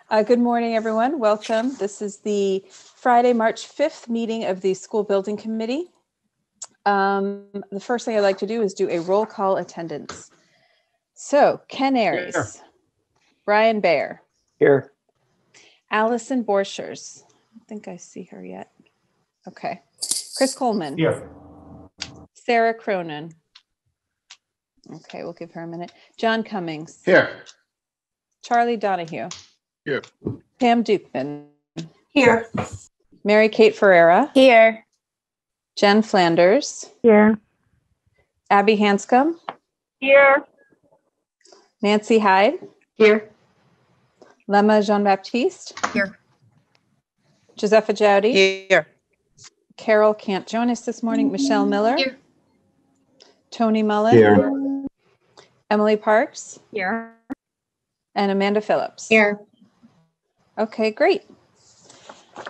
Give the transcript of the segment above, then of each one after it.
Good morning, everyone. Welcome. This is the Friday, March 5th meeting of the School Building Committee. The first thing I'd like to do is do a roll call attendance. So Ken Aries, here. Brian Bayer. Here. Allison Borchers. I don't think I see her yet. Okay. Chris Coleman. Here. Sarah Cronin. Okay, we'll give her a minute. John Cummings. Here. Charlie Donahue. Here. Pam Dukeman. Here. Mary Kate Ferreira. Here. Jen Flanders. Here. Abby Hanscom. Here. Nancy Hyde. Here. Lemma Jean-Baptiste. Here. Josepha Jowdy. Here. Carol can't join us this morning. Michelle Miller. Here. Tony Mullen. Here. Emily Parks. Here. And Amanda Phillips. Here. Okay, great.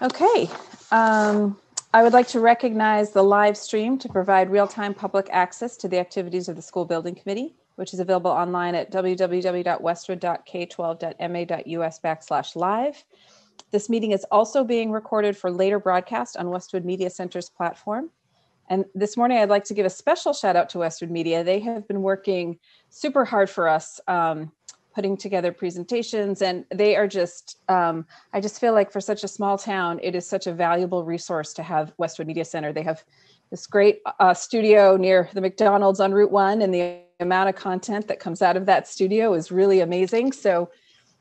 Okay. I would like to recognize the live stream to provide real-time public access to the activities of the School Building Committee, which is available online at www.westwood.k12.ma.us/live. This meeting is also being recorded for later broadcast on Westwood Media Center's platform. And this morning, I'd like to give a special shout out to Westwood Media. They have been working super hard for us, putting together presentations, and they are just, I just feel like for such a small town, it is such a valuable resource to have Westwood Media Center. They have this great studio near the McDonald's on Route 1, and the amount of content that comes out of that studio is really amazing. So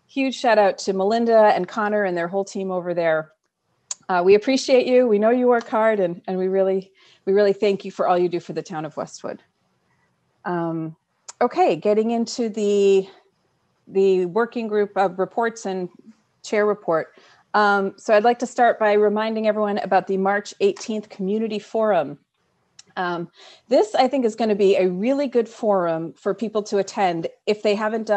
huge shout out to Melinda and Connor and their whole team over there. We appreciate you. We know you work hard, and we really thank you for all you do for the town of Westwood. Okay, getting into the working group of reports and chair report. So I'd like to start by reminding everyone about the March 18th Community Forum. This, I think, is going to be a really good forum for people to attend if they haven't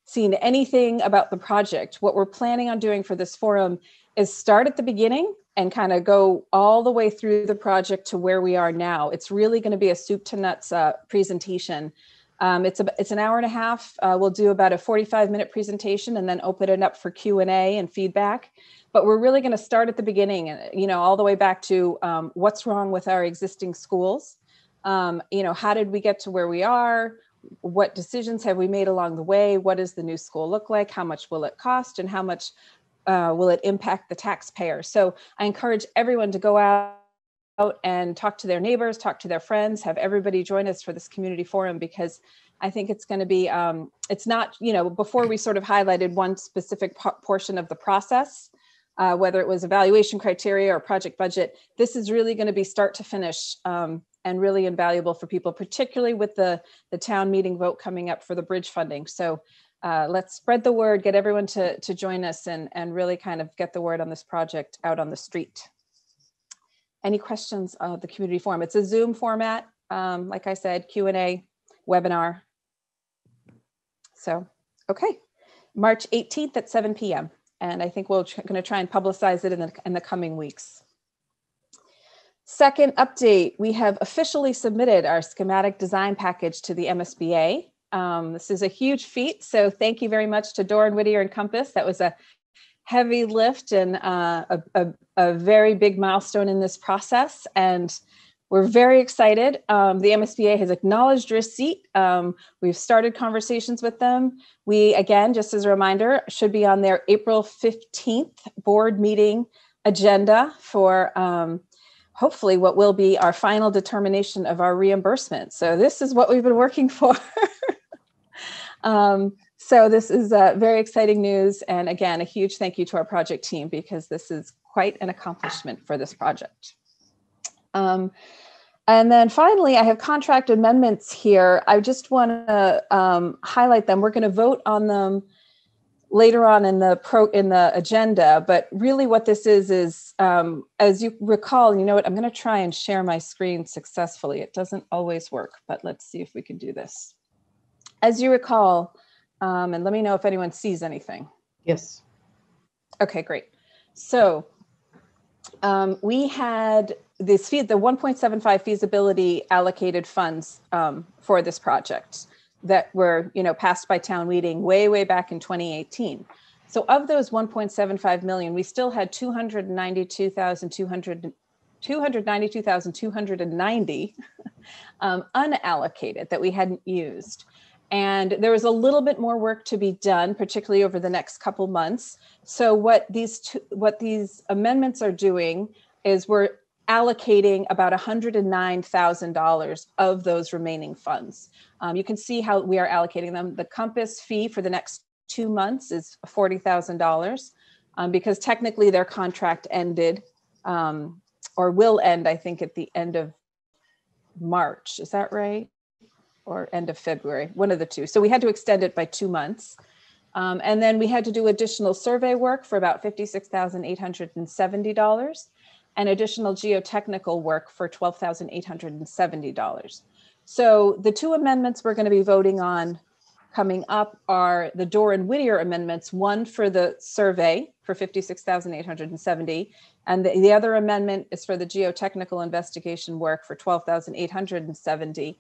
seen anything about the project. What we're planning on doing for this forum is start at the beginning and kind of go all the way through the project to where we are now. It's really going to be a soup to nuts presentation. It's an hour and a half. We'll do about a 45-minute presentation and then open it up for Q&A and feedback. But we're really going to start at the beginning, all the way back to what's wrong with our existing schools. How did we get to where we are? What decisions have we made along the way? What does the new school look like? How much will it cost? And how much will it impact the taxpayer? So I encourage everyone to go out and talk to their neighbors, talk to their friends, have everybody join us for this community forum, because I think it's going to be, it's not, before we sort of highlighted one specific portion of the process, whether it was evaluation criteria or project budget, this is really going to be start to finish and really invaluable for people, particularly with the town meeting vote coming up for the bridge funding. So let's spread the word, get everyone to join us and really kind of get the word on this project out on the street. Any questions of the community forum? It's a Zoom format, like I said, Q&A, webinar. So, okay, March 18th at 7 p.m. And I think we're going to try and publicize it in the coming weeks. Second update, we have officially submitted our schematic design package to the MSBA. This is a huge feat, so thank you very much to Doran Whittier and Compass. That was a heavy lift and a very big milestone in this process, and we're very excited. The MSBA has acknowledged receipt. We've started conversations with them. We, again, just as a reminder, should be on their April 15th board meeting agenda for hopefully what will be our final determination of our reimbursement. So this is what we've been working for. So this is very exciting news. And again, a huge thank you to our project team, because this is quite an accomplishment for this project. And then finally, I have contract amendments here. I just want to highlight them. We're going to vote on them later on in the agenda. But really what this is as you recall, you know what, I'm going to try and share my screen successfully. It doesn't always work, but let's see if we can do this. As you recall, and let me know if anyone sees anything. Yes. Okay, great. So we had the 1.75 feasibility allocated funds for this project that were, passed by town meeting way back in 2018. So of those 1.75 million, we still had 292,290 unallocated that we hadn't used. And there was a little bit more work to be done, particularly over the next couple months. So what these amendments are doing is we're allocating about $109,000 of those remaining funds. You can see how we are allocating them. The Compass fee for the next 2 months is $40,000 because technically their contract ended or will end, I think, at the end of March. Is that right? Or end of February, one of the two. So we had to extend it by 2 months. And then we had to do additional survey work for about $56,870 and additional geotechnical work for $12,870. So the two amendments we're going to be voting on coming up are the Dorr and Whittier amendments, one for the survey for $56,870, and the other amendment is for the geotechnical investigation work for $12,870.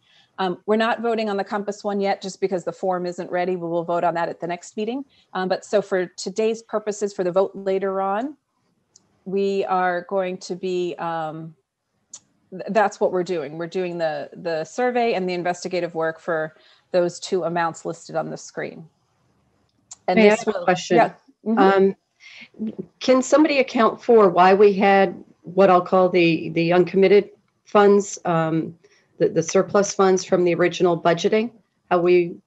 We're not voting on the Compass one yet, just because the form isn't ready. We will vote on that at the next meeting. But so for today's purposes, for the vote later on, we are going to be, that's what we're doing. We're doing the survey and the investigative work for those two amounts listed on the screen. And May this I have a will, question? yeah. Mhm. Can somebody account for why we had what I'll call the uncommitted funds, the surplus funds from the original budgeting? How we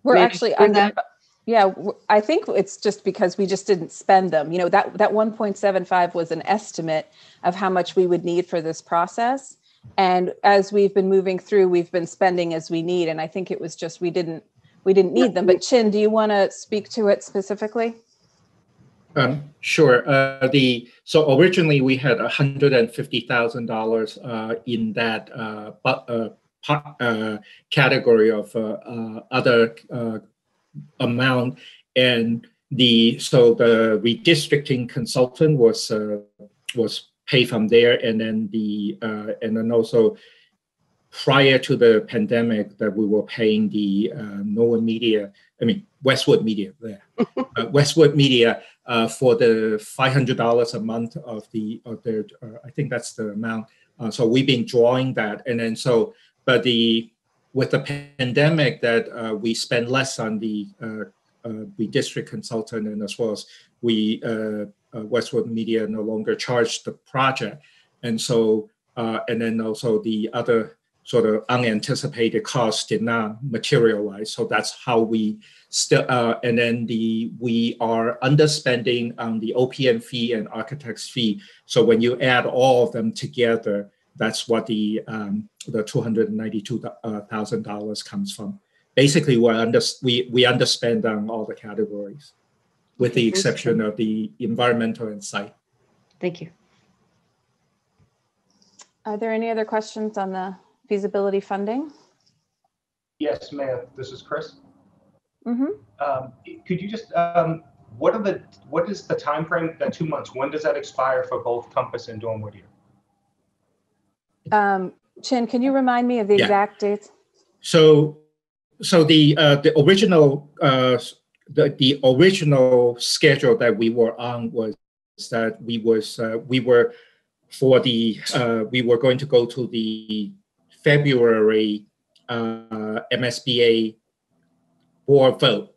We're managed actually through under, that? yeah, I think it's just because we just didn't spend them. You know, that 1.75 was an estimate of how much we would need for this process. And as we've been moving through, we've been spending as we need. And I think it was just, we didn't need them. But Chin, do you want to speak to it specifically? Sure. So originally we had $150,000 in that category of other amount, and so the redistricting consultant was paid from there, and then also prior to the pandemic that we were paying the Westwood Media for the $500 a month of their I think that's the amount. So we've been drawing that, and then with the pandemic that we spend less on the redistrict consultant, and as well as Westwood Media no longer charge the project, and so and then also the other sort of unanticipated costs did not materialize. So that's how we still, and then we are underspending on the OPM fee and architect's fee. So when you add all of them together, that's what the $292,000 comes from. Basically, we underspend on all the categories, with the exception of the environmental and site. Thank you. Are there any other questions on the feasibility funding? Yes, ma'am. This is Chris. Mm-hmm. Could you just what is the time frame? That 2 months. When does that expire for both Compass and Dorr and Whittier? Chin, can you remind me of the exact dates? So the original the original schedule that we were on was that we were going to go to the February MSBA board vote,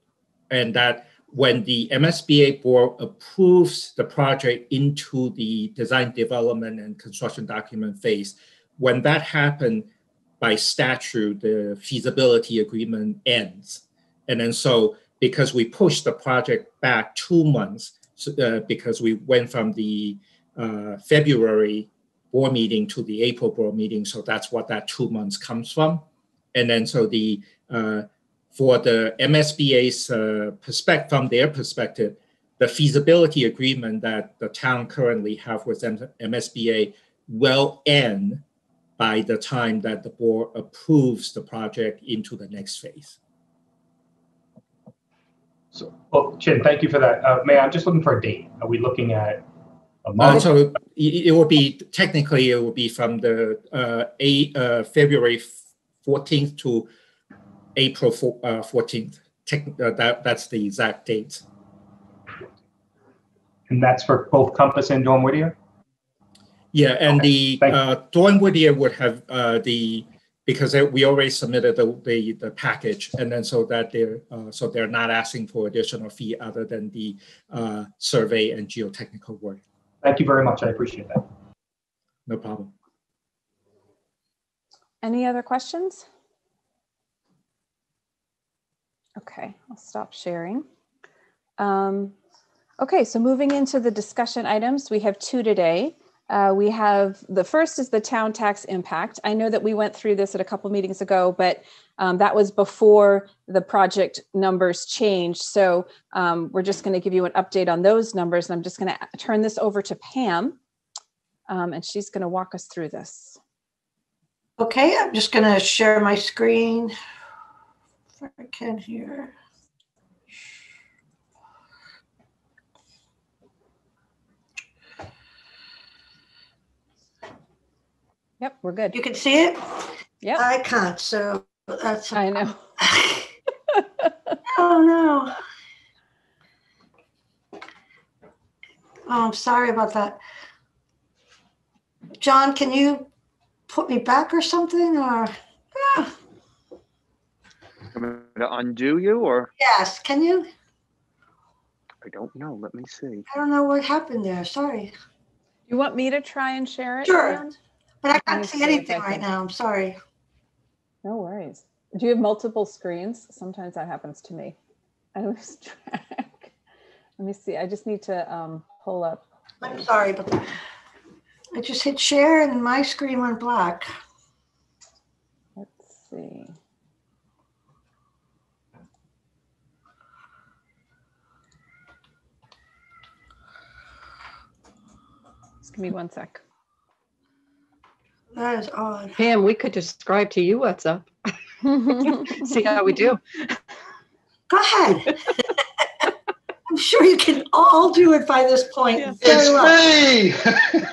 and that when the MSBA board approves the project into the design, development, and construction document phase, when that happened, by statute, the feasibility agreement ends. And then so because we pushed the project back 2 months, because we went from the February board meeting to the April board meeting, so that's what that 2 months comes from. And then so for the MSBA's from their perspective, the feasibility agreement that the town currently have with MSBA will end by the time that the board approves the project into the next phase. So, Chin, thank you for that. May I'm just looking for a date. Are we looking at a month? So it will be, technically, it will be from the February 14th to April 14th. That's the exact date. And that's for both Compass and Dawn Whittier? Yeah, and Okay, the Dawn Whittier would have because we already submitted the package, and then so that they're not asking for additional fee other than the survey and geotechnical work. Thank you very much. I appreciate that. No problem. Any other questions? Okay, I'll stop sharing. Okay, so moving into the discussion items, we have two today. We have, the first is the town tax impact. I know that we went through this at a couple meetings ago, but that was before the project numbers changed. So we're just going to give you an update on those numbers. And I'm just going to turn this over to Pam, and she's going to walk us through this. Okay, I'm just going to share my screen if I can here. Yep, we're good. You can see it? Yep, I can't, so that's. I know. Oh, no. Oh, I'm sorry about that. John, can you put me back or something, or? Ah, I'm gonna undo you, or yes, can you? I don't know. Let me see. I don't know what happened there, sorry. You want me to try and share it? Sure. Pam? But I Let me can't see see if anything I right can- now, I'm sorry. No worries. Do you have multiple screens? Sometimes that happens to me. I lose track. Let me see. I just need to pull up. I'm sorry, but I just hit share and my screen went black. Let's see. Just give me one sec. That is odd. Pam, we could describe to you what's up. See how we do. Go ahead. I'm sure you can all do it by this point. Yeah. Very well.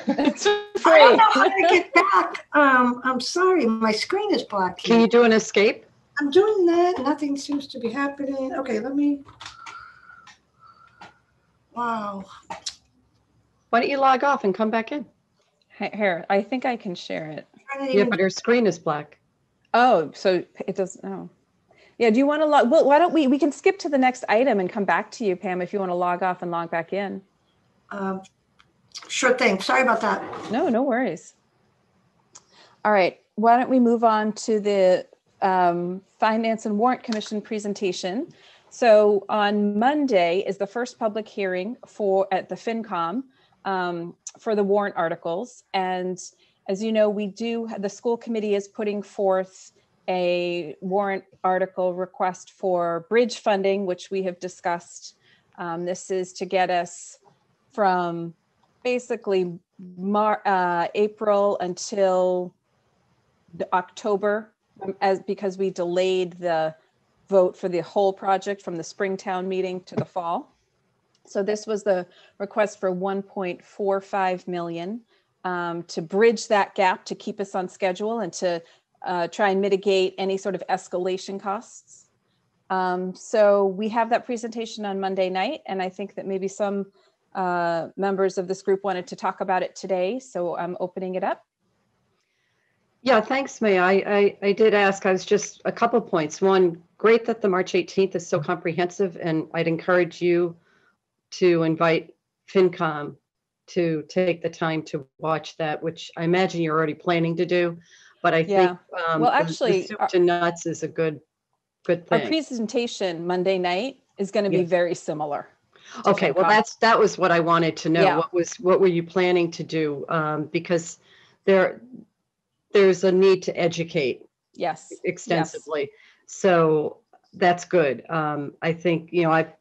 It's I don't free. know how to get back. I'm sorry, my screen is black. Can you do an escape? I'm doing that. Nothing seems to be happening. Okay, let me. Wow. Why don't you log off and come back in? Here, I think I can share it. Trying to Yeah, even- but her screen is black. Oh, so it doesn't. Oh, yeah. Do you want to log? Well, why don't we can skip to the next item and come back to you, Pam, if you want to log off and log back in. Sure thing. Sorry about that. No, no worries. All right. Why don't we move on to the Finance and Warrant Commission presentation. So on Monday is the first public hearing at the FinCom for the warrant articles. And as you know, the school committee is putting forth a warrant article request for bridge funding, which we have discussed. This is to get us from basically April until October, because we delayed the vote for the whole project from the Springtown meeting to the fall. So this was the request for 1.45 million to bridge that gap, to keep us on schedule and to try and mitigate any sort of escalation costs. So we have that presentation on Monday night, and I think that maybe some members of this group wanted to talk about it today. So I'm opening it up. Yeah, thanks, May. I did ask, I was just a couple points. One, great that the March 18th is so comprehensive, and I'd encourage you to invite FinCom to take the time to watch that, which I imagine you're already planning to do. But I think Well, actually, the soup to nuts is a good Our thing. presentation Monday night is going to be Yeah. very similar. to Okay, well, FinCom. that was what I wanted to know. Yeah. What were you planning to do? Because there's a need to educate Yes. extensively. So that's good. I think,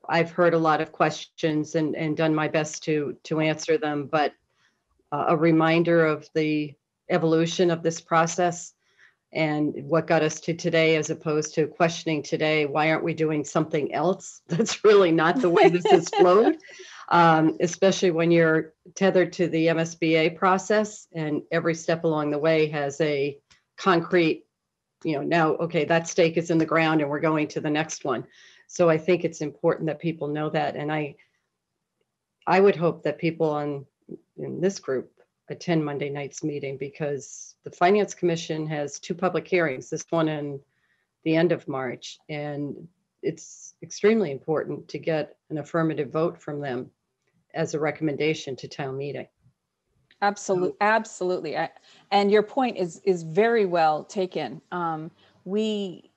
I've heard a lot of questions and done my best to answer them, but a reminder of the evolution of this process and what got us to today, as opposed to questioning today, why aren't we doing something else? That's really not the way this has flowed, especially when you're tethered to the MSBA process and every step along the way has a concrete, now, okay, that stake is in the ground and we're going to the next one. So I think it's important that people know that. And I would hope that people in this group attend Monday night's meeting, because the Finance Commission has 2 public hearings, this one and the end of March, and it's extremely important to get an affirmative vote from them as a recommendation to town meeting. Absolutely, absolutely. And your point is very well taken. We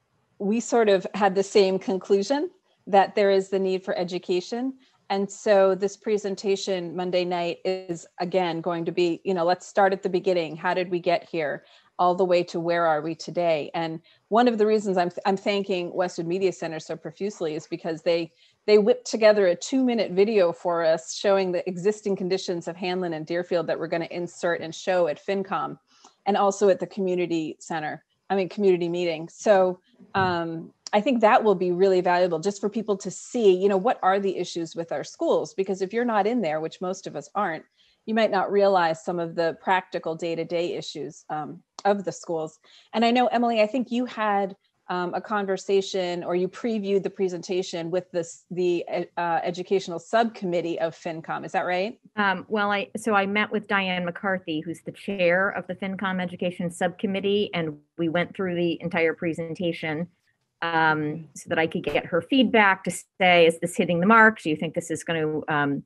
sort of had the same conclusion that there is the need for education. And so this presentation Monday night is, again, going to be, let's start at the beginning. How did we get here? All the way to where are we today? And one of the reasons I'm thanking Westwood Media Center so profusely is because they whipped together a 2-minute video for us showing the existing conditions of Hanlon and Deerfield that we're going to insert and show at FinCom and also at the community meeting. So I think that will be really valuable just for people to see, what are the issues with our schools? Because if you're not in there, which most of us aren't, you might not realize some of the practical day-to-day issues of the schools. And I know, Emily, I think you had a conversation, or you previewed the presentation with the educational subcommittee of FinCom. Is that right? So I met with Diane McCarthy, who's the chair of the FinCom Education Subcommittee, and we went through the entire presentation so that I could get her feedback to say, is this hitting the mark? Do you think this is going to,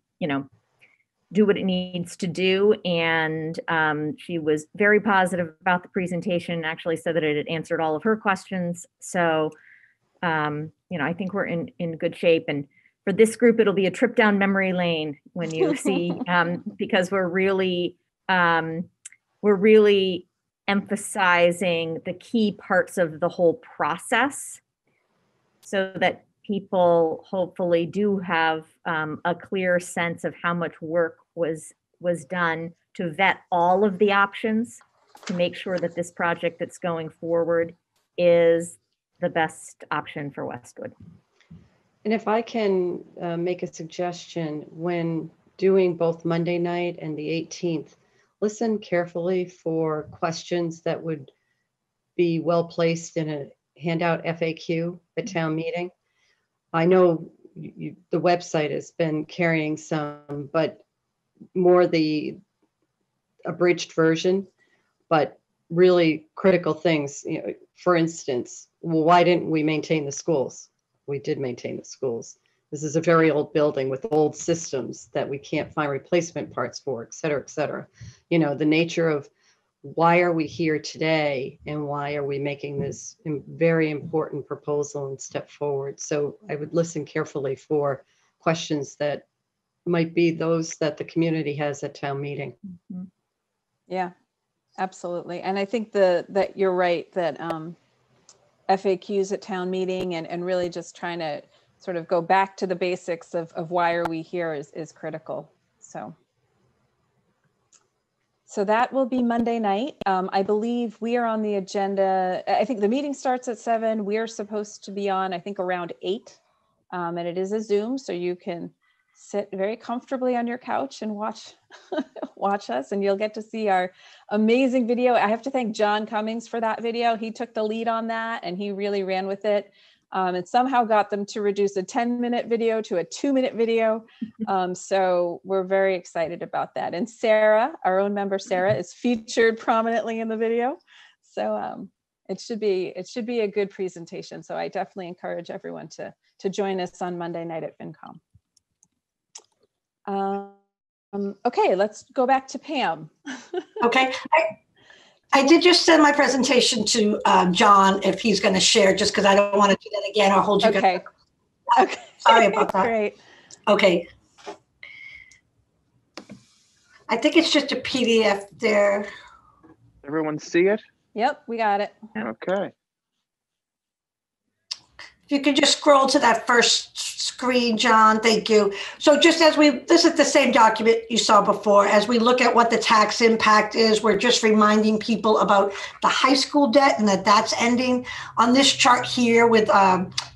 do what it needs to do? And she was very positive about the presentation, actually said that it had answered all of her questions. So, I think we're in good shape. And for this group, it'll be a trip down memory lane when you see, because we're really emphasizing the key parts of the whole process so that people hopefully do have a clear sense of how much work was done to vet all of the options to make sure that this project that's going forward is the best option for Westwood. And if I can make a suggestion, when doing both Monday night and the 18th, listen carefully for questions that would be well placed in a handout FAQ at town meeting. I know the website has been carrying some, but more the abridged version, but really critical things. For instance, well, why didn't we maintain the schools? We did maintain the schools. This is a very old building with old systems that we can't find replacement parts for, et cetera, et cetera. The nature of why are we here today and why are we making this very important proposal and step forward? So I would listen carefully for questions that might be those that the community has at town meeting. Mm-hmm. Yeah, absolutely. And I think that you're right, that FAQs at town meeting and really just trying to sort of go back to the basics of why are we here is critical. So that will be Monday night. I believe we are on the agenda. I think the meeting starts at 7. We are supposed to be on, I think, around 8. And it is a Zoom, so you can sit very comfortably on your couch and watch us, and you'll get to see our amazing video. I have to thank John Cummings for that video. He took the lead on that and he really ran with it. And somehow got them to reduce a 10-minute video to a 2-minute video. So we're very excited about that. And Sarah, our own member Sarah, is featured prominently in the video. So it should be a good presentation. So I definitely encourage everyone to join us on Monday night at FinCom. Okay, let's go back to Pam. Okay. I did just send my presentation to John if he's going to share, just because I don't want to do that again or hold you. Okay. Okay. Sorry about that. Great. Okay. I think it's just a PDF there. Everyone see it? Yep, we got it. Okay. If you could just scroll to that first screen, John, thank you. So just as this is the same document you saw before, as we look at what the tax impact is, we're just reminding people about the high school debt and that's ending. On this chart here with,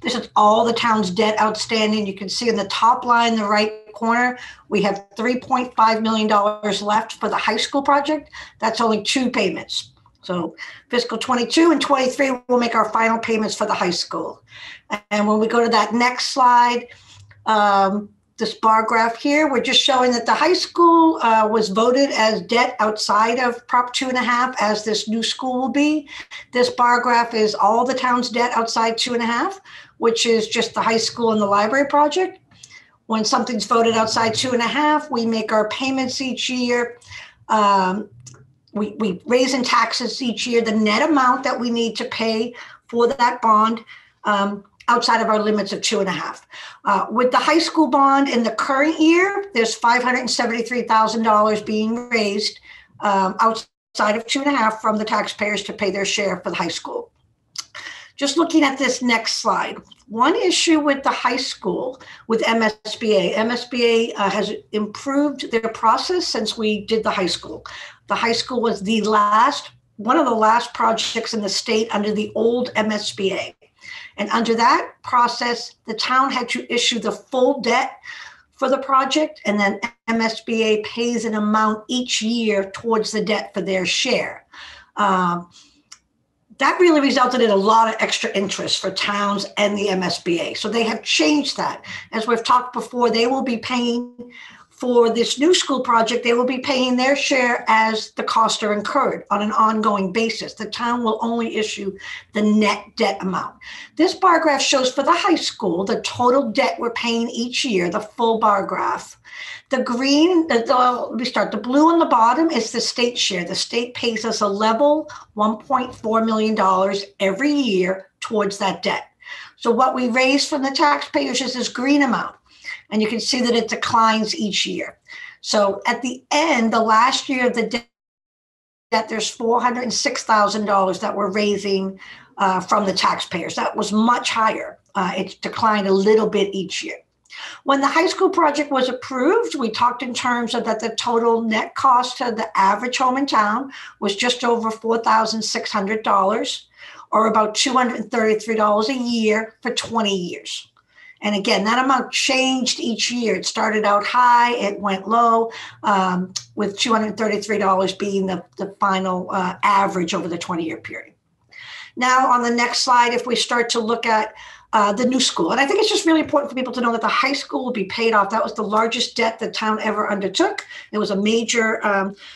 this is all the town's debt outstanding. You can see in the top line, in the right corner, we have $3.5 million left for the high school project. That's only 2 payments. So fiscal 22 and 23 will make our final payments for the high school. And when we go to that next slide, this bar graph here, we're just showing that the high school was voted as debt outside of Prop 2.5, as this new school will be. This bar graph is all the town's debt outside 2.5, which is just the high school and the library project. When something's voted outside 2.5, we make our payments each year. We raise in taxes each year the net amount that we need to pay for that bond outside of our limits of 2.5. With the high school bond in the current year, there's $573,000 being raised outside of 2.5 from the taxpayers to pay their share for the high school. Just looking at this next slide, one issue with the high school with MSBA, MSBA has improved their process since we did the high school. The high school was one of the last projects in the state under the old MSBA. And under that process, the town had to issue the full debt for the project, and then MSBA pays an amount each year towards the debt for their share. That really resulted in a lot of extra interest for towns and the MSBA. So they have changed that. As we've talked before, they will be paying for this new school project, they will be paying their share as the costs are incurred on an ongoing basis. The town will only issue the net debt amount. This bar graph shows for the high school, the total debt we're paying each year, the full bar graph. The green, the blue on the bottom is the state share. The state pays us a level $1.4 million every year towards that debt. So what we raise from the taxpayers is this green amount. And you can see that it declines each year. So at the end, the last year of the debt, there's $406,000 that we're raising from the taxpayers. That was much higher. It's declined a little bit each year. When the high school project was approved, we talked in terms of that the total net cost to the average home in town was just over $4,600, or about $233 a year for 20 years. And again, that amount changed each year. It started out high, it went low, with $233 being the final average over the 20-year period. Now, on the next slide, if we start to look at the new school, and I think it's just really important for people to know that the high school will be paid off. That was the largest debt the town ever undertook. It was a major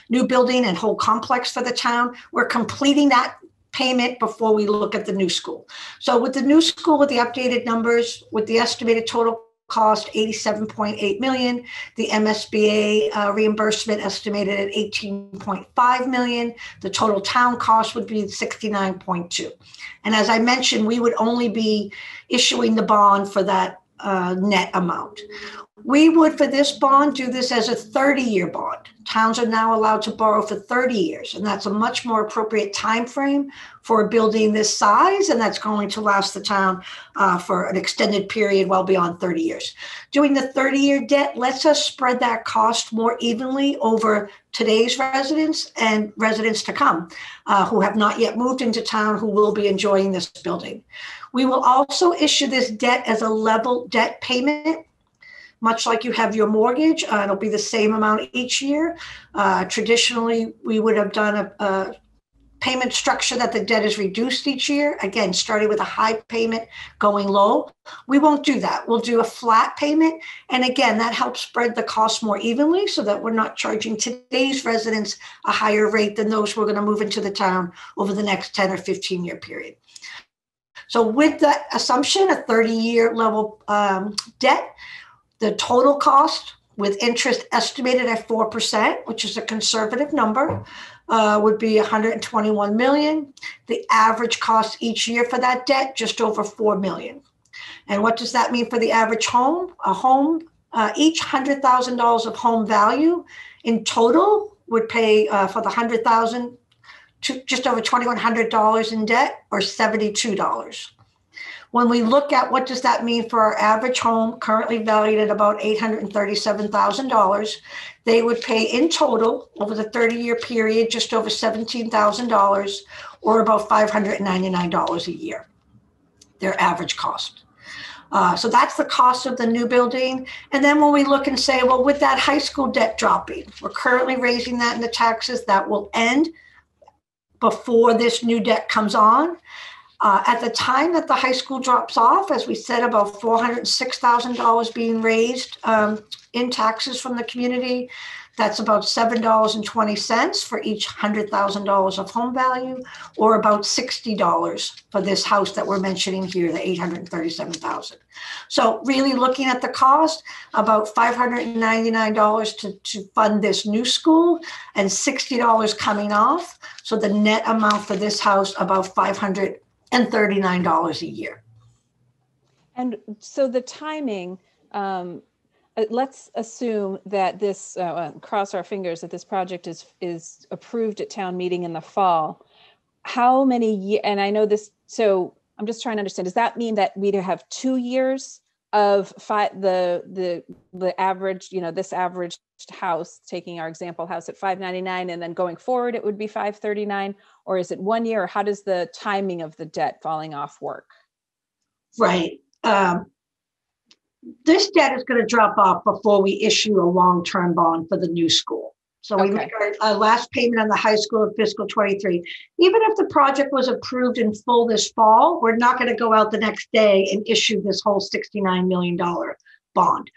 new building and whole complex for the town. We're completing that payment before we look at the new school. So with the new school, with the updated numbers, with the estimated total cost, $87.8 million, the MSBA reimbursement estimated at $18.5 million, the total town cost would be $69.2. And as I mentioned, we would only be issuing the bond for that net amount. We would, for this bond, do this as a 30-year bond. Towns are now allowed to borrow for 30 years, and that's a much more appropriate time frame for a building this size, and that's going to last the town for an extended period well beyond 30 years. Doing the 30-year debt lets us spread that cost more evenly over today's residents and residents to come who have not yet moved into town, who will be enjoying this building. We will also issue this debt as a level debt payment, much like you have your mortgage. It'll be the same amount each year. Traditionally, we would have done a payment structure that the debt is reduced each year. Again, starting with a high payment, going low. We won't do that. We'll do a flat payment. And again, that helps spread the cost more evenly so that we're not charging today's residents a higher rate than those who are going to move into the town over the next 10 or 15-year period. So with that assumption, a 30-year level debt, the total cost with interest estimated at 4%, which is a conservative number, would be $121 million. The average cost each year for that debt, just over $4 million. And what does that mean for the average home? A home, each $100,000 of home value in total would pay for the $100,000 to just over $2,100 in debt, or $72. When we look at what does that mean for our average home, currently valued at about $837,000, they would pay in total over the 30-year period just over $17,000, or about $599 a year, their average cost. So that's the cost of the new building. And then when we look and say, well, with that high school debt dropping, we're currently raising that in the taxes, that will end before this new debt comes on. At the time that the high school drops off, as we said, about $406,000 being raised in taxes from the community. That's about $7.20 for each $100,000 of home value, or about $60 for this house that we're mentioning here, the $837,000. So really looking at the cost, about $599 to fund this new school and $60 coming off. So the net amount for this house, about $539 a year. And so the timing, let's assume that this, cross our fingers that this project is approved at town meeting in the fall. How many years, and I know this, so I'm just trying to understand, does that mean that we'd have 2 years of the average, this average house, taking our example house at $599, and then going forward, it would be $539, or is it 1 year? Or how does the timing of the debt falling off work? Right. This debt is going to drop off before we issue a long-term bond for the new school. So we make our last payment on the high school in fiscal 23. Even if the project was approved in full this fall, we're not going to go out the next day and issue this whole $69 million bond.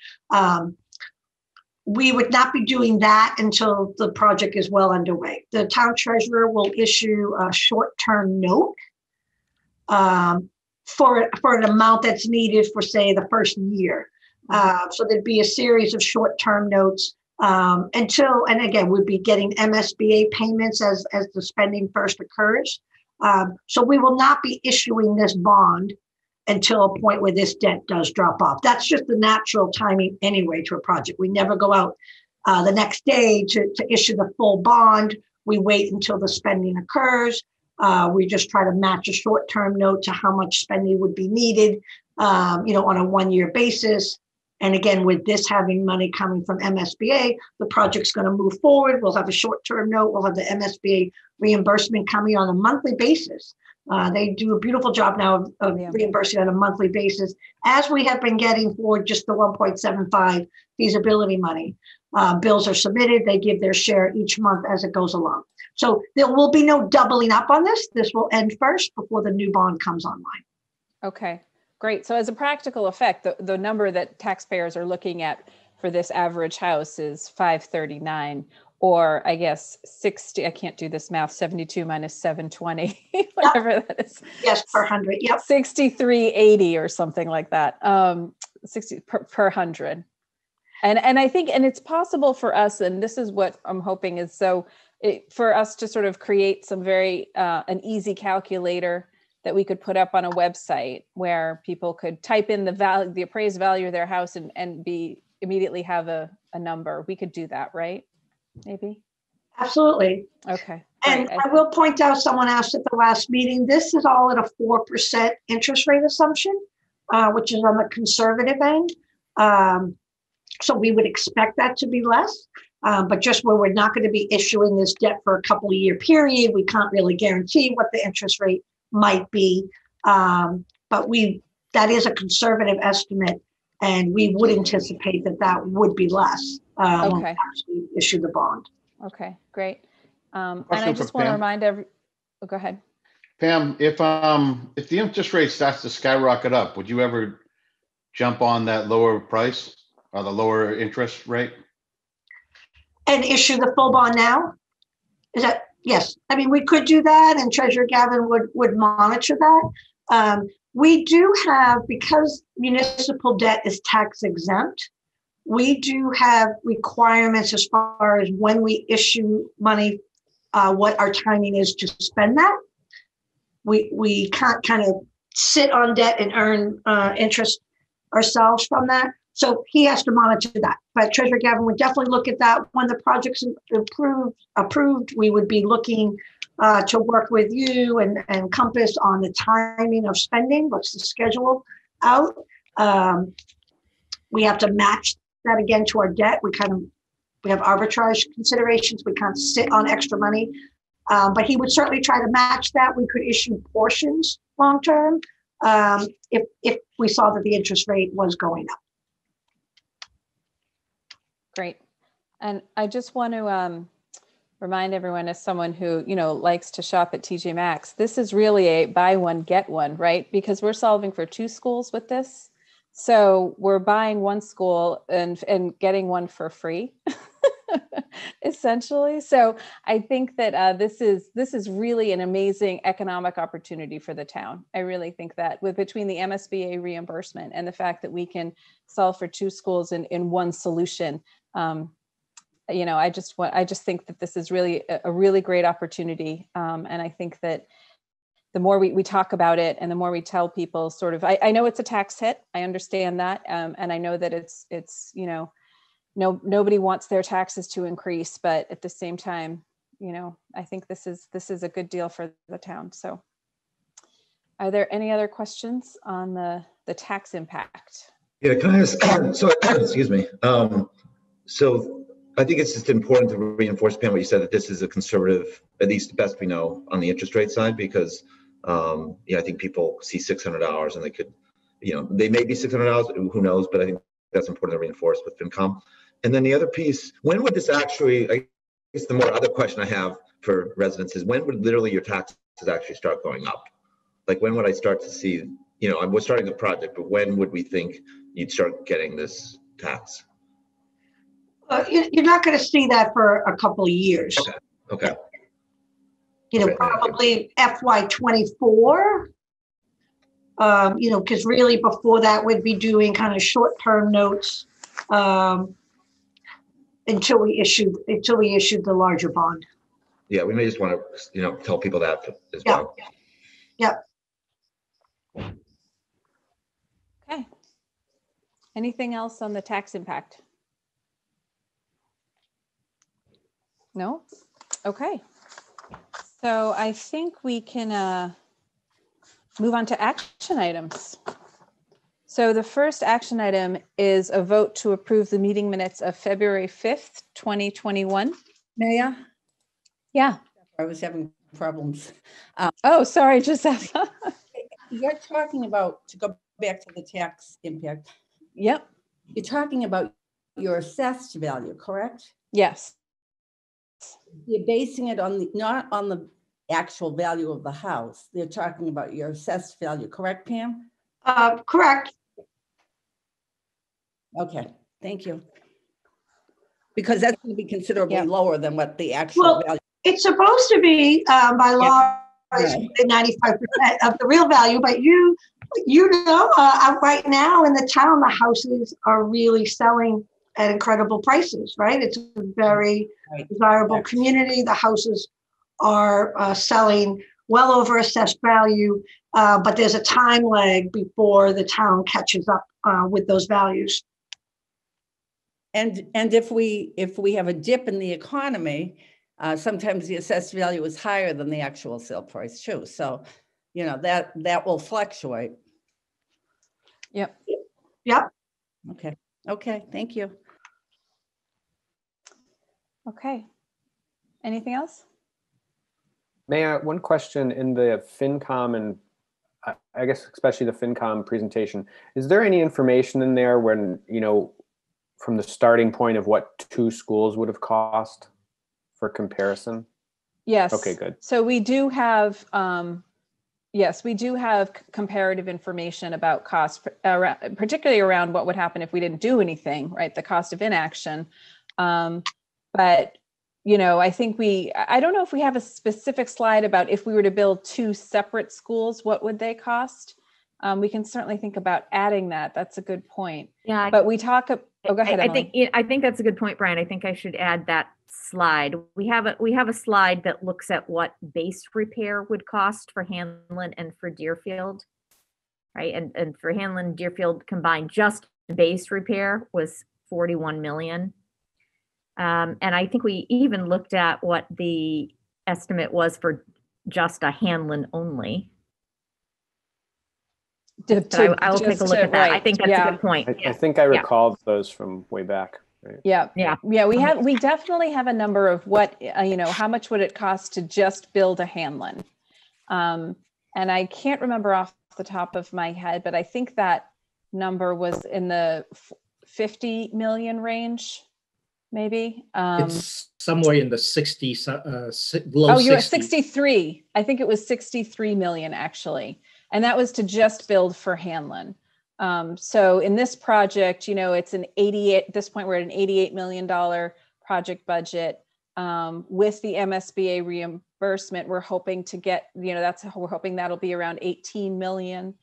We would not be doing that until the project is well underway. The town treasurer will issue a short-term note for an amount that's needed for, say, the first year. So there'd be a series of short-term notes until, and again, we'd be getting MSBA payments as the spending first occurs. So we will not be issuing this bond until a point where this debt does drop off. That's just the natural timing anyway to a project. We never go out the next day to issue the full bond. We wait until the spending occurs. We just try to match a short-term note to how much spending would be needed, on a 1-year basis. And again, with this having money coming from MSBA, the project's going to move forward. We'll have a short-term note. We'll have the MSBA reimbursement coming on a monthly basis. They do a beautiful job now of reimbursing on a monthly basis, as we have been getting for just the 1.75 feasibility money. Bills are submitted. They give their share each month as it goes along. So there will be no doubling up on this. This will end first before the new bond comes online. Okay, great. So as a practical effect, the number that taxpayers are looking at for this average house is $539, or I guess 60, I can't do this math, 72 minus 720, whatever that is. Yes, per 100, yep. 6380 or something like that, 60 per 100. And I think, and it's possible for us, and this is what I'm hoping is for us to sort of create some an easy calculator that we could put up on a website where people could type in the appraised value of their house and immediately have a number. We could do that, right? Maybe? Absolutely. Okay. And I will point out, someone asked at the last meeting, this is all at a 4% interest rate assumption, which is on the conservative end. So we would expect that to be less. But just where we're not going to be issuing this debt for a couple of year period, we can't really guarantee what the interest rate might be. But that is a conservative estimate, and we would anticipate that would be less when we actually issue the bond. Okay, great. And I just want to remind go ahead. Pam, if the interest rate starts to skyrocket up, would you ever jump on that lower price or the lower interest rate? And issue the full bond now? Is that, yes. I mean, we could do that, and Treasurer Gavin would monitor that. We do have, because municipal debt is tax exempt, we do have requirements as far as when we issue money, what our timing is to spend that. We can't kind of sit on debt and earn interest ourselves from that. So he has to monitor that. But Treasurer Gavin would definitely look at that. When the project's approved, we would be looking to work with you and Compass on the timing of spending. What's the schedule out? We have to match that again to our debt. We have arbitrage considerations. We can't sit on extra money. But he would certainly try to match that. We could issue portions long term if we saw that the interest rate was going up. Great. And I just want to remind everyone, as someone who, likes to shop at TJ Maxx, this is really a buy one, get one, right? Because we're solving for 2 schools with this. So we're buying one school and getting one for free, essentially. So I think that this is really an amazing economic opportunity for the town. I really think that between the MSBA reimbursement and the fact that we can solve for 2 schools in one solution, I just think that this is really a really great opportunity. And I think that the more we talk about it and the more we tell people sort of, I know it's a tax hit. I understand that. And I know that it's nobody wants their taxes to increase, but at the same time, I think this is a good deal for the town. So are there any other questions on the tax impact? Yeah, can I ask, so, excuse me. So I think it's just important to reinforce, Pam, what you said, that this is a conservative, at least the best we know, on the interest rate side, because I think people see $600 and they could, they may be $600, who knows, but I think that's important to reinforce with FinCom. And then the other piece, when would this actually, I guess the more other question I have for residents is, when would literally your taxes actually start going up? Like, when would I start to see, we're starting the project, but when would we think you'd start getting this tax? You're not going to see that for a couple of years. Okay. Probably FY24. Because really before that we'd be doing kind of short-term notes until we issued the larger bond. Yeah, we may just want to, tell people that as well. Yep. Okay. Anything else on the tax impact? No? Okay. So I think we can move on to action items. So the first action item is a vote to approve the meeting minutes of February 5th, 2021. Maya, Yeah. I was having problems. Oh, sorry, Giuseppe. You're talking about, to go back to the tax impact. Yep. You're talking about your assessed value, correct? Yes. You're basing it on not on the actual value of the house. They're talking about your assessed value, correct, Pam? Correct. Okay, thank you. Because that's going to be considerably lower than what the actual value. It's supposed to be by law, it's 95% of the real value, but right now in the town, the houses are really selling at incredible prices, right? It's a very desirable community. The houses are selling well over assessed value, but there's a time lag before the town catches up with those values. And if we have a dip in the economy, sometimes the assessed value is higher than the actual sale price too. So, that will fluctuate. Yep. Okay, thank you. Okay. Anything else? Maya, one question in the FinCom, and I guess especially the FinCom presentation, is there any information in there when, from the starting point of what 2 schools would have cost for comparison? Yes. Okay, good. So we do have, comparative information about cost, particularly around what would happen if we didn't do anything, right? The cost of inaction. But, I think I don't know if we have a specific slide about if we were to build 2 separate schools, what would they cost? We can certainly think about adding that. That's a good point. Yeah. But we talk, go ahead. I think that's a good point, Brian. I think I should add that slide. We have a slide that looks at what base repair would cost for Hanlon and for Deerfield, right? And for Hanlon and Deerfield combined, just base repair was 41 million. And I think we even looked at what the estimate was for just a Hanlon only. I will take a look at that. Right. I think that's a good point. I think I recalled those from way back. Right? Yeah. We definitely have a number of what, how much would it cost to just build a Hanlon? And I can't remember off the top of my head, but I think that number was in the 50 million range. maybe. It's somewhere in the 60s, low Oh, you're at 60s. 63. I think it was 63 million actually. And that was to just build for Hanlon. So in this project, you know, it's an 88, at this point, we're at an $88 million project budget. With the MSBA reimbursement, we're hoping to get, you know, we're hoping that'll be around 18 million.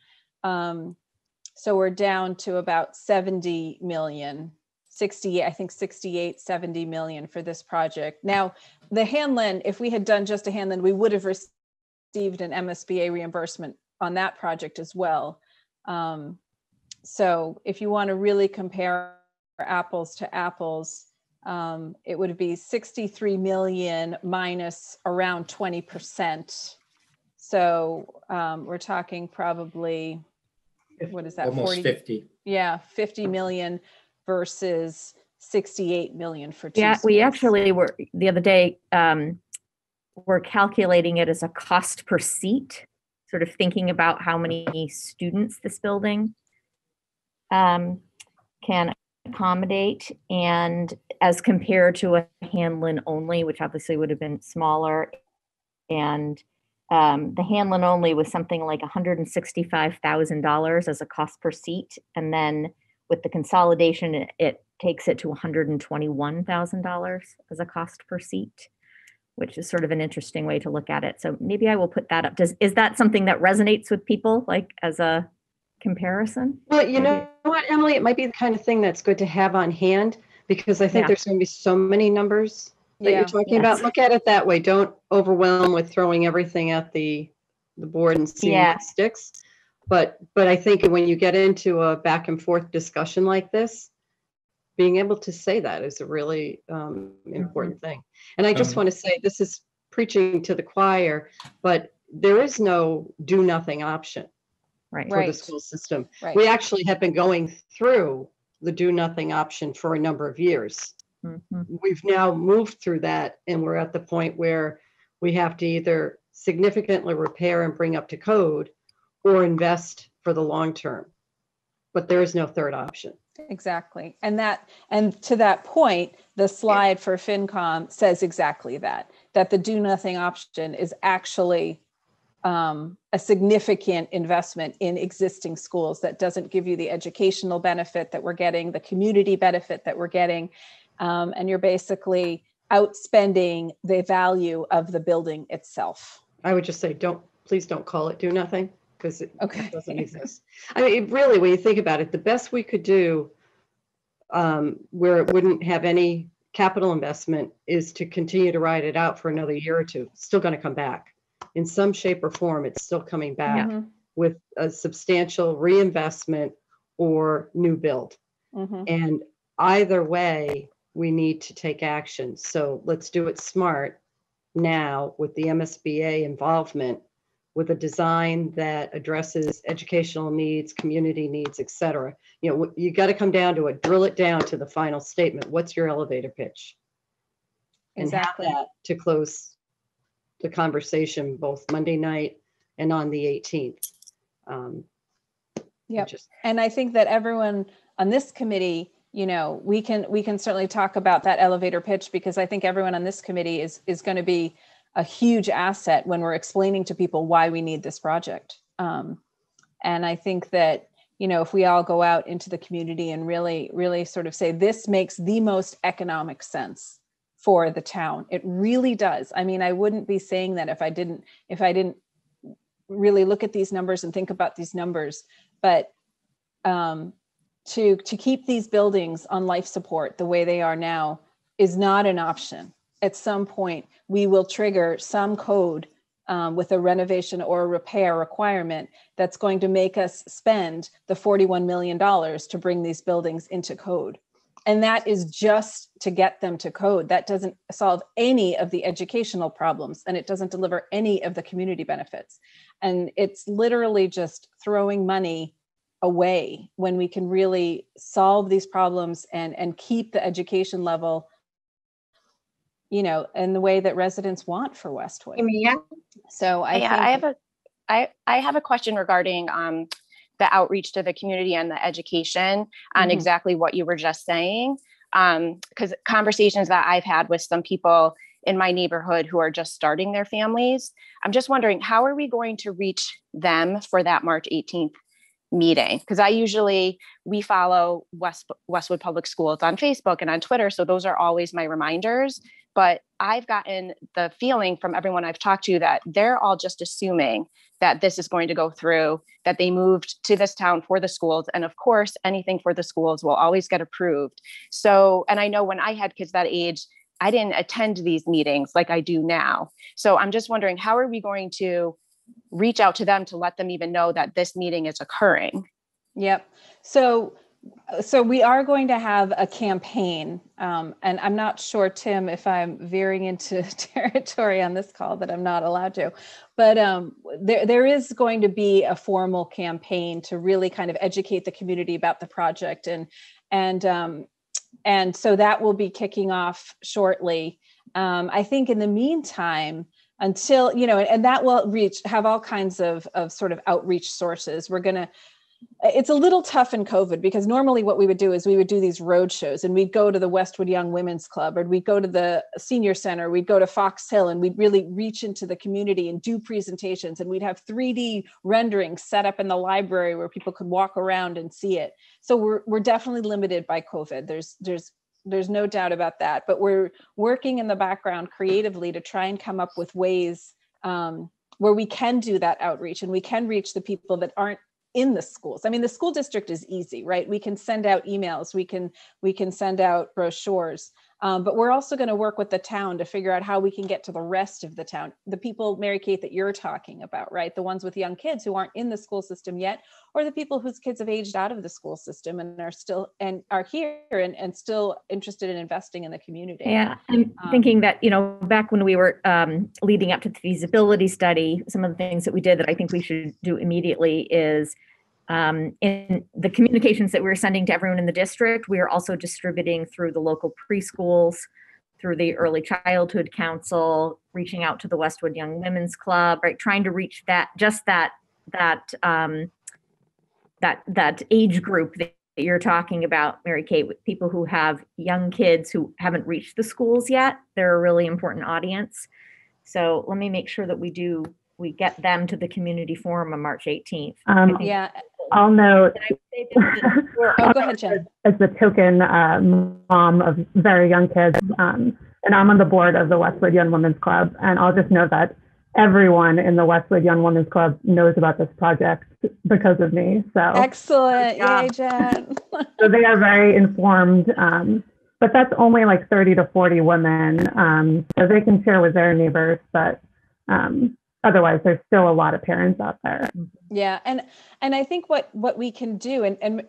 So we're down to about 70 million, 60, I think 68, 70 million for this project. Now, the Hanlon, if we had done just a Hanlon, we would have received an MSBA reimbursement on that project as well. So if you want to really compare apples to apples, it would be 63 million minus around 20%. So we're talking probably, what is that? Almost 50. Yeah, 50 million versus 68 million for two schools. We actually were, the other day, we're calculating it as a cost per seat, sort of thinking about how many students this building can accommodate, and as compared to a Hanlon only, which obviously would have been smaller. And the Hanlon only was something like $165,000 as a cost per seat. And then with the consolidation, it takes it to $121,000 as a cost per seat, which is sort of an interesting way to look at it. So maybe I will put that up. Is that something that resonates with people, like as a comparison? Well, you know what, Emily, it might be the kind of thing that's good to have on hand, because I think there's going to be so many numbers that you're talking about. Look at it that way. Don't overwhelm with throwing everything at the board and seeing what sticks. But I think when you get into a back and forth discussion like this, being able to say that is a really important thing. And I just want to say, this is preaching to the choir, but there is no do nothing option for the school system. We actually have been going through the do nothing option for a number of years. We've now moved through that, and we're at the point where we have to either significantly repair and bring up to code or invest for the long term. But there is no third option. Exactly. And to that point, the slide for FinCom says exactly that the do nothing option is actually a significant investment in existing schools that doesn't give you the educational benefit that we're getting, the community benefit that we're getting. And you're basically outspending the value of the building itself. I would just say, please don't call it do nothing, because it doesn't exist. I mean, really, when you think about it, the best we could do where it wouldn't have any capital investment is to continue to ride it out for another year or two. It's still going to come back in some shape or form. It's still coming back with a substantial reinvestment or new build. And either way, we need to take action. So let's do it smart now with the MSBA involvement, with a design that addresses educational needs, community needs, et cetera. You know, you got to come down to it, drill it down to the final statement. What's your elevator pitch? And have that to close the conversation both Monday night and on the 18th. And I think that everyone on this committee, you know, we can certainly talk about that elevator pitch, because I think everyone on this committee is going to be a huge asset when we're explaining to people why we need this project. And I think that, you know, if we all go out into the community and really sort of say, this makes the most economic sense for the town, it really does. I mean, I wouldn't be saying that if I didn't really look at these numbers and think about these numbers. But to keep these buildings on life support the way they are now is not an option. At some point, we will trigger some code with a renovation or a repair requirement that's going to make us spend the $41 million to bring these buildings into code. And that is just to get them to code. That doesn't solve any of the educational problems, and it doesn't deliver any of the community benefits. And it's literally just throwing money away when we can really solve these problems and keep the education level, you know, in the way that residents want for Westwood. So I have a question regarding the outreach to the community and the education and exactly what you were just saying. because conversations that I've had with some people in my neighborhood who are just starting their families, I'm just wondering, how are we going to reach them for that March 18th meeting? Because we follow Westwood Public Schools on Facebook and on Twitter. So those are always my reminders. But I've gotten the feeling from everyone I've talked to that they're all just assuming that this is going to go through, that they moved to this town for the schools. And of course, anything for the schools will always get approved. So, and I know when I had kids that age, I didn't attend these meetings like I do now. So I'm just wondering, how are we going to reach out to them to let them even know that this meeting is occurring? Yep. So we are going to have a campaign, and I'm not sure, Tim, if I'm veering into territory on this call that I'm not allowed to, but there is going to be a formal campaign to really kind of educate the community about the project, and so that will be kicking off shortly. I think in the meantime, until, and that will have all kinds of sort of outreach sources. It's a little tough in COVID because normally what we would do is we would do these road shows and we'd go to the Westwood Young Women's Club, or we'd go to the Senior Center, we'd go to Fox Hill, and we'd really reach into the community and do presentations, and we'd have 3D renderings set up in the library where people could walk around and see it. So we're definitely limited by COVID. There's no doubt about that, but we're working in the background creatively to try and come up with ways where we can do that outreach and we can reach the people that aren't in the schools. I mean, the school district is easy, right? We can send out emails, we can send out brochures, but we're also going to work with the town to figure out how we can get to the rest of the town. The people, Mary Kate, that you're talking about, right? The ones with young kids who aren't in the school system yet, or the people whose kids have aged out of the school system and are here and still interested in investing in the community. Yeah, I'm thinking that, back when we were leading up to the feasibility study, some of the things that we did that I think we should do immediately is in the communications that we were sending to everyone in the district, we are also distributing through the local preschools, through the Early Childhood Council, reaching out to the Westwood Young Women's Club, right? Trying to reach that age group that you're talking about, Mary Kate, with people who have young kids who haven't reached the schools yet. They're a really important audience. So let me make sure that we get them to the community forum on March 18th. Yeah. I'll note, oh, go ahead, Jen. As the token mom of very young kids, and I'm on the board of the Westwood Young Women's Club, and I'll just note that everyone in the Westwood Young Women's Club knows about this project because of me. So excellent. Yay, Jen. So they are very informed, but that's only like 30 to 40 women, so they can share with their neighbors, but otherwise there's still a lot of parents out there. Yeah, and I think what we can do, and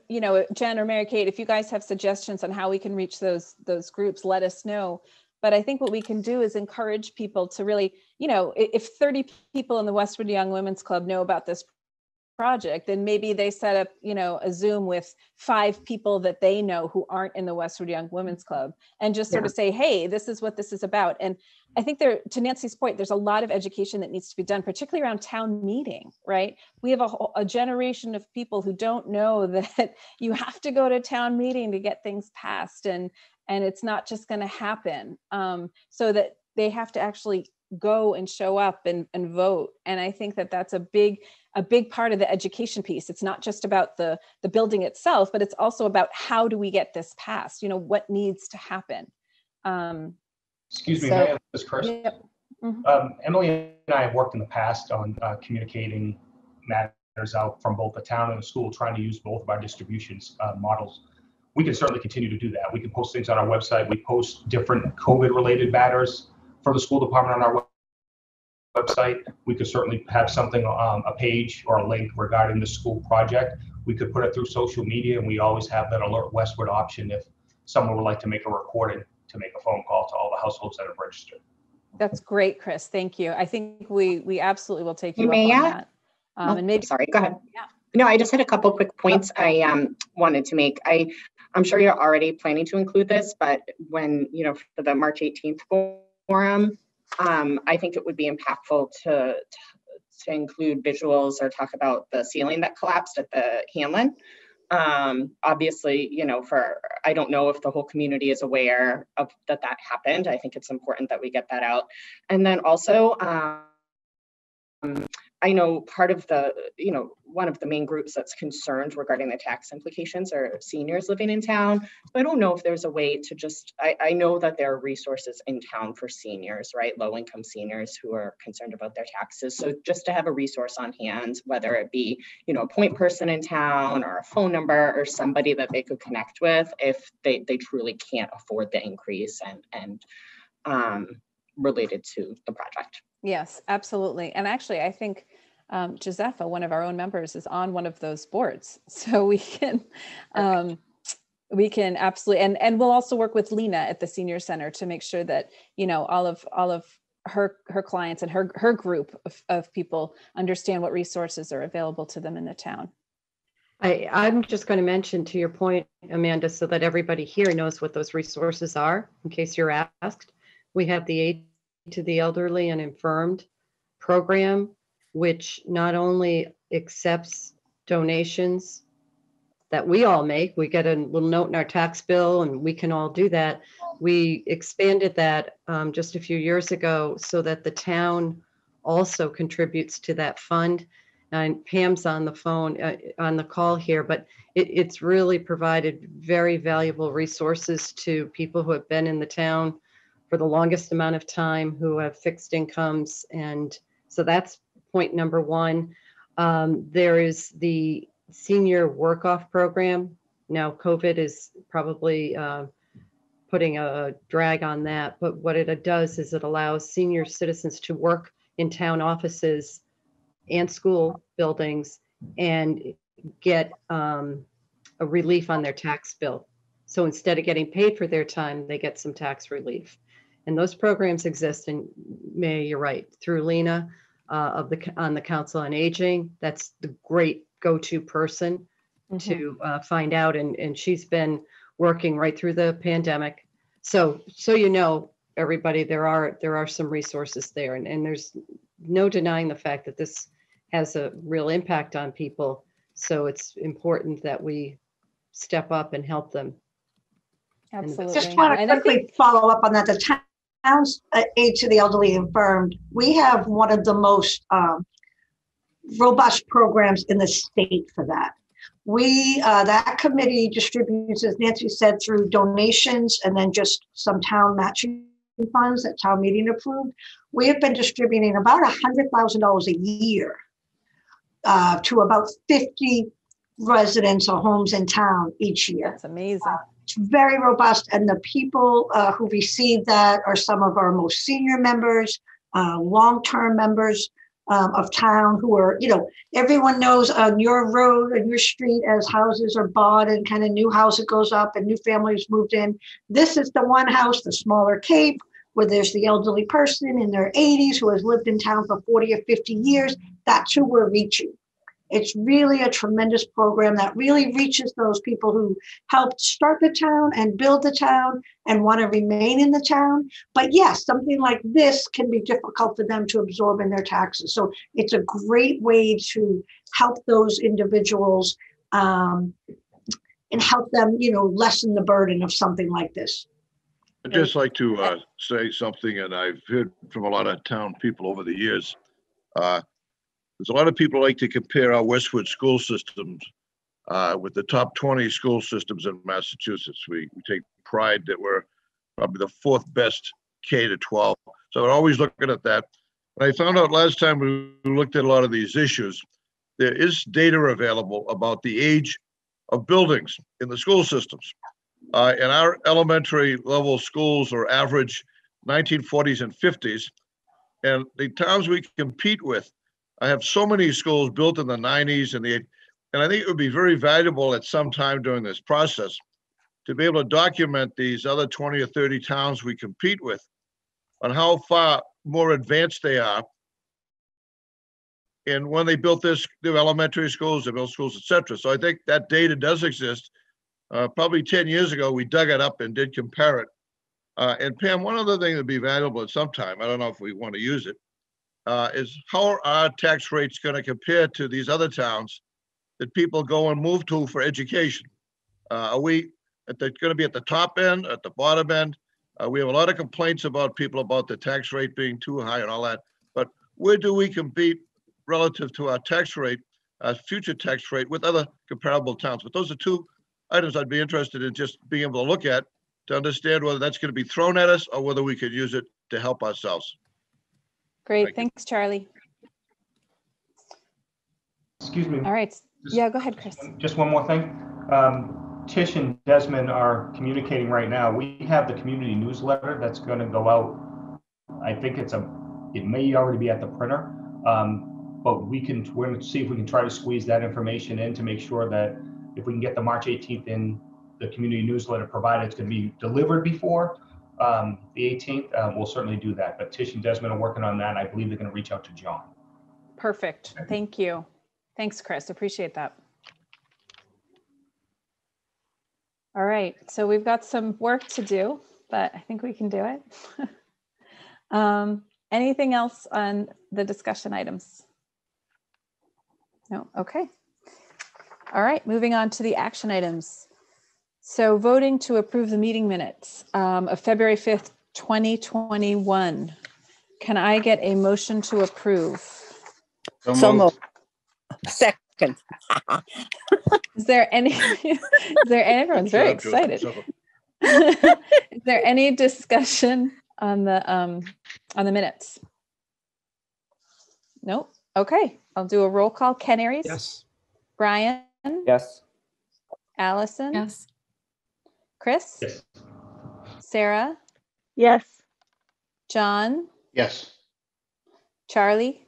Jen or Mary Kate, if you guys have suggestions on how we can reach those groups, let us know. But I think what we can do is encourage people to really, if 30 people in the Westwood Young Women's Club know about this project, then maybe they set up, a Zoom with 5 people that they know who aren't in the Westwood Young Women's Club, and just sort of say, hey, this is what this is about. And I think to Nancy's point, there's a lot of education that needs to be done, particularly around town meeting, right? We have a generation of people who don't know that you have to go to town meeting to get things passed, and it's not just going to happen, so that they have to actually go and show up and vote. And I think that that's a big part of the education piece. It's not just about the building itself, but it's also about how do we get this passed? What needs to happen? Excuse me, this is Chris. Yep. Mm-hmm. Emily and I have worked in the past on communicating matters out from both the town and the school, trying to use both of our distributions models. We can certainly continue to do that. We can post things on our website. We post different COVID-related matters from the school department on our website. We could certainly have something, a page or a link regarding the school project. We could put it through social media, and we always have that Alert Westwood option if someone would like to make a recording, to make a phone call to all the households that have registered. That's great, Chris. Thank you. I think we absolutely will take you up on that. And maybe, sorry, go ahead. Yeah. No, I just had a couple quick points I wanted to make. I'm sure you're already planning to include this, but when, for the March 18th forum, I think it would be impactful to include visuals or talk about the ceiling that collapsed at the Hanlon. Obviously, I don't know if the whole community is aware of that happened. I think it's important that we get that out. And then also, I know part of the, one of the main groups that's concerned regarding the tax implications are seniors living in town. So I don't know if there's a way to just, I know that there are resources in town for seniors, right? Low-income seniors who are concerned about their taxes. So just to have a resource on hand, whether it be, a point person in town or a phone number or somebody that they could connect with if they truly can't afford the increase and related to the project. Yes, absolutely. And actually, I think Josepha, one of our own members, is on one of those boards. So we can absolutely, and we'll also work with Lena at the Senior Center to make sure that, all of her clients and her group of people understand what resources are available to them in the town. I'm just going to mention, to your point, Amanda, so that everybody here knows what those resources are, in case you're asked. We have the Aid to the Elderly and Infirmed program, which not only accepts donations that we all make, we get a little note in our tax bill and we can all do that. We expanded that just a few years ago so that the town also contributes to that fund. And Pam's on the phone, on the call here, but it's really provided very valuable resources to people who have been in the town for the longest amount of time, who have fixed incomes. And so that's point number one. There is the senior work-off program. Now, COVID is probably putting a drag on that, but what it does is it allows senior citizens to work in town offices and school buildings and get a relief on their tax bill. So instead of getting paid for their time, they get some tax relief. And those programs exist, and May, you're right, through Lena on the Council on Aging. That's the great go-to person to find out, and she's been working right through the pandemic. So everybody, there are some resources there, and there's no denying the fact that this has a real impact on people. So it's important that we step up and help them. Absolutely. Just want to quickly follow up on that. The town's Aid to the Elderly Infirmed, we have one of the most robust programs in the state for that. That committee distributes, as Nancy said, through donations and then just some town matching funds that town meeting approved. We have been distributing about $100,000 a year to about 50 residents or homes in town each year. That's amazing. It's very robust, and the people who receive that are some of our most senior members, long-term members of town who are, everyone knows on your road and your street, as houses are bought and kind of new houses goes up and new families moved in. This is the one house, the smaller Cape, where there's the elderly person in their 80s who has lived in town for 40 or 50 years. That's who we're reaching. It's really a tremendous program that really reaches those people who helped start the town and build the town and want to remain in the town. But yes, something like this can be difficult for them to absorb in their taxes. So it's a great way to help those individuals and help them, lessen the burden of something like this. I'd just like to say something, and I've heard from a lot of town people over the years. There's a lot of people like to compare our Westwood school systems with the top 20 school systems in Massachusetts. We take pride that we're probably the 4th best K-12. So we're always looking at that. And I found out last time we looked at a lot of these issues, there is data available about the age of buildings in the school systems. And our elementary level schools are average 1940s and 50s. And the towns we compete with, I have so many schools built in the 90s and I think it would be very valuable at some time during this process to be able to document these other 20 or 30 towns we compete with on how far more advanced they are. And when they built their elementary schools, their middle schools, et cetera. So I think that data does exist. Probably 10 years ago, we dug it up and did compare it. And Pam, one other thing that'd be valuable at some time, I don't know if we want to use it, is how are our tax rates going to compare to these other towns that people go and move to for education? Are we going to be at the top end, at the bottom end? We have a lot of complaints about people about the tax rate being too high and all that. But where do we compete relative to our tax rate, future tax rate with other comparable towns? But those are two items I'd be interested in just being able to look at to understand whether that's going to be thrown at us or whether we could use it to help ourselves. Great, thanks, Charlie. Excuse me. All right, yeah, go ahead, Chris. Just one more thing. Tish and Desmond are communicating right now. We have the community newsletter that's going to go out. I think it may already be at the printer, but we're going to see if we can try to squeeze that information in to make sure that if we can get the March 18th in the community newsletter, provided it's going to be delivered before the 18th, we'll certainly do that. But Tish and Desmond are working on that. And I believe they're going to reach out to John. Perfect. Thank you. Thanks, Chris. Appreciate that. All right, so we've got some work to do, but I think we can do it. Anything else on the discussion items? No, okay. All right, moving on to the action items. So voting to approve the meeting minutes of February 5th, 2021. Can I get a motion to approve? So moved. Second. Is there any, everyone's very excited. Is there any discussion on the minutes? Nope. Okay, I'll do a roll call. Ken Aries? Yes. Brian? Yes. Allison? Yes. Chris? Yes. Sarah? Yes. John? Yes. Charlie?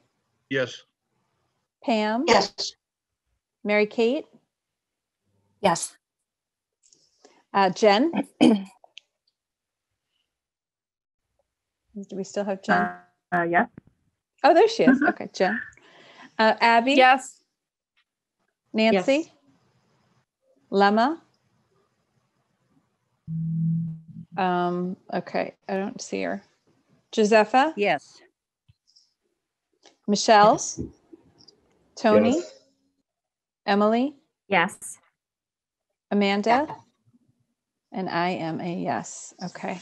Yes. Pam? Yes. Mary Kate? Yes. Jen? Do we still have Jen? Yes. Oh, there she is. Okay, Jen. Abby? Yes. Nancy? Yes. Lemma? Okay, I don't see her. Josepha? Yes. Michelle? Yes. Tony? Yes. Emily? Yes. Amanda? And I am a yes. Okay.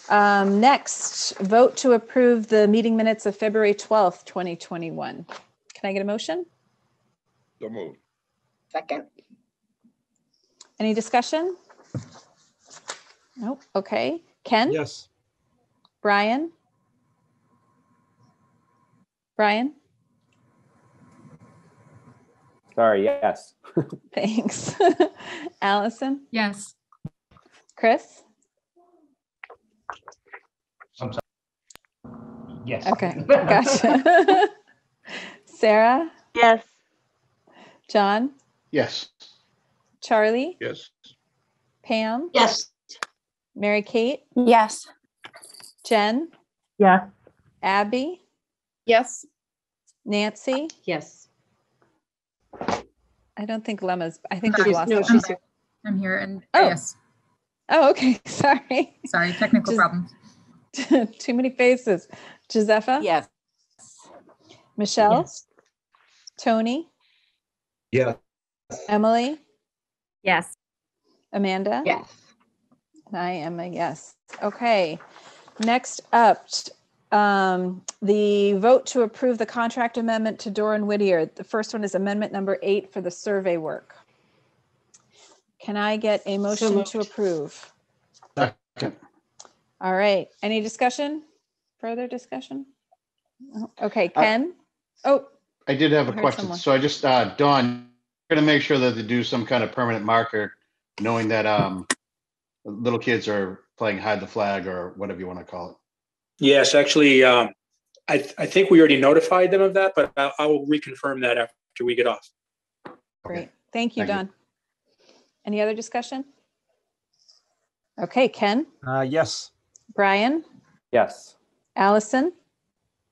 Next, vote to approve the meeting minutes of February 12th, 2021. Can I get a motion? So moved. Second. Any discussion? Nope. Okay. Ken? Yes. Brian? Brian? Sorry, yes. Thanks. Allison? Yes. Chris? I'm sorry. Yes. Okay, gotcha. Sarah? Yes. John? Yes. Charlie? Yes. Pam? Yes. Mary Kate? Yes. Jen? Yes. Abby? Yes. Nancy? Yes. I don't think Lemma's, I think we've lost No, her. she's here. I'm here and Oh. yes. Oh, okay, sorry. Sorry, technical problems. Too many faces. Josepha? Yes. Michelle? Yes. Tony? Yes. Emily? Yes. Amanda? Yes. And I am a yes. Okay. Next up, the vote to approve the contract amendment to Doran Whittier. The first one is amendment number 8 for the survey work. Can I get a motion to approve? Second. All right. Any discussion? Further discussion? Okay, Ken? Oh, I did have I a heard question. someone. So I just, Dawn, going to make sure that they do some kind of permanent marker, knowing that little kids are playing hide the flag or whatever you want to call it. Yes, actually, I think we already notified them of that, but I will reconfirm that after we get off. great. Thank you, Thank you. Don. Any other discussion? Okay, Ken? Yes. Brian? Yes. Allison?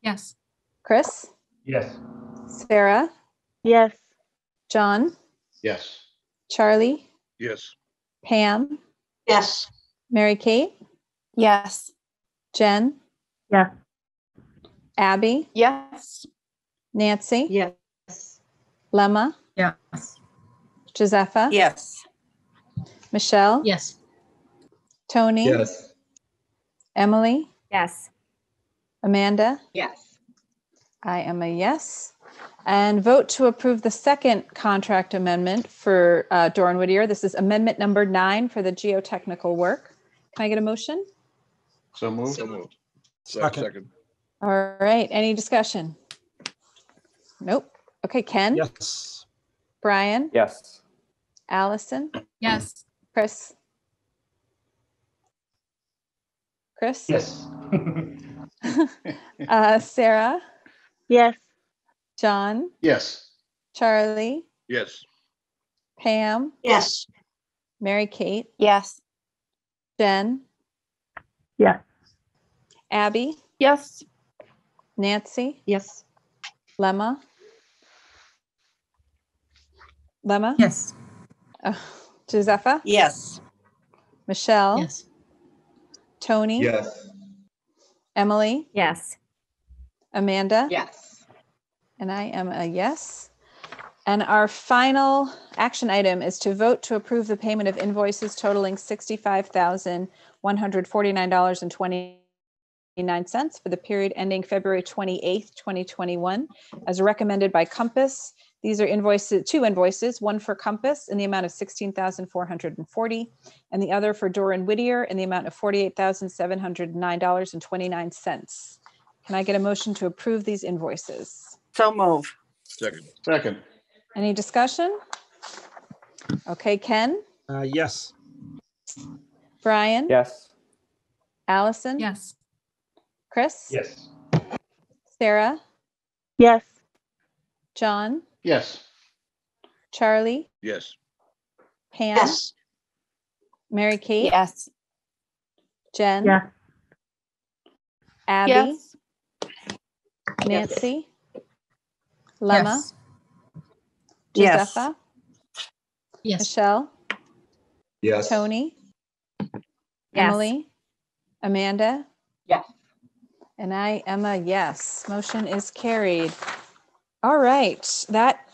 Yes. Chris? Yes. Sarah? Yes. John? Yes. Charlie? Yes. Pam? Yes. Mary Kate? Yes. Jen? Yes. Abby? Yes. Nancy? Yes. Lemma? Yes. Josepha? Yes. Michelle? Yes. Tony? Yes. Emily? Yes. Amanda? Yes. I am a yes. And vote to approve the second contract amendment for Doran Whittier. This is amendment number 9 for the geotechnical work. Can I get a motion? So moved. So moved. Second. Second. All right, any discussion? Nope. Okay, Ken? Yes. Brian? Yes. Allison? Yes. Chris? Chris? Yes. Sarah? Yes. John? Yes. Charlie? Yes. Pam? Yes. Mary Kate? Yes. Jen? Yes. Abby? Yes. Nancy? Yes. Lemma? Lemma? Yes. Josepha? Yes. Michelle? Yes. Tony? Yes. Emily? Yes. Amanda? Yes. And I am a yes. And our final action item is to vote to approve the payment of invoices totaling $65,149.29 for the period ending February 28th, 2021, as recommended by Compass. These are invoices, 2 invoices, one for Compass in the amount of $16,440 and the other for Doran Whittier in the amount of $48,709.29. Can I get a motion to approve these invoices? So move. Second. Second. Any discussion? Okay, Ken, Yes. Brian, Yes. Allison, Yes. Chris, Yes. Sarah, Yes. John, Yes. Charlie, Yes. Pam, Yes. Mary Kate, Yes. Jen, Yes. Abby, Yes. Nancy, Lemma, Yes. Yes. Josepha, Yes. Michelle, Yes. Tony, Yes. Emily, Amanda, Yes. and I am a yes. Motion is carried. All right, that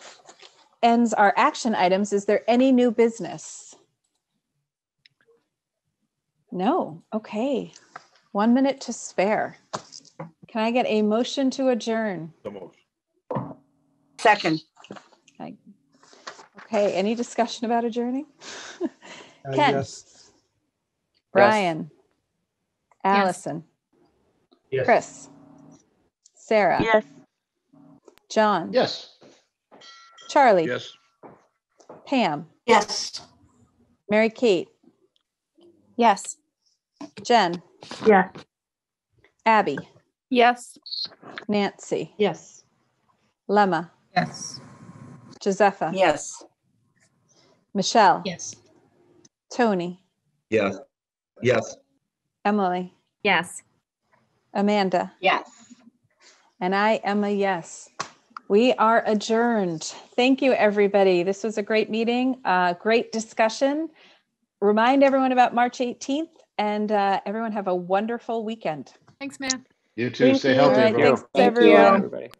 ends our action items. Is there any new business? No. Okay. 1 minute to spare. Can I get a motion to adjourn? So moved. Second. Okay, any discussion about adjourning? Ken, Yes. Brian, Allison, Yes. Chris, Sarah, Yes. John, Yes. Charlie, Yes. Pam, Yes. Mary Kate, Yes. Jen, Yes. Abby, Yes. Nancy, Yes. Lemma, Yes. Josepha, Yes. Michelle, Yes. Tony, Yes. Yes. Emily, Yes. Amanda, Yes. and I am a yes. We are adjourned. Thank you, everybody. This was a great meeting, great discussion. Remind everyone about March 18th, and everyone have a wonderful weekend. Thanks, Matt. You too. Thank Stay you. healthy, All right, everyone. thanks, Thank everyone. you. Everybody.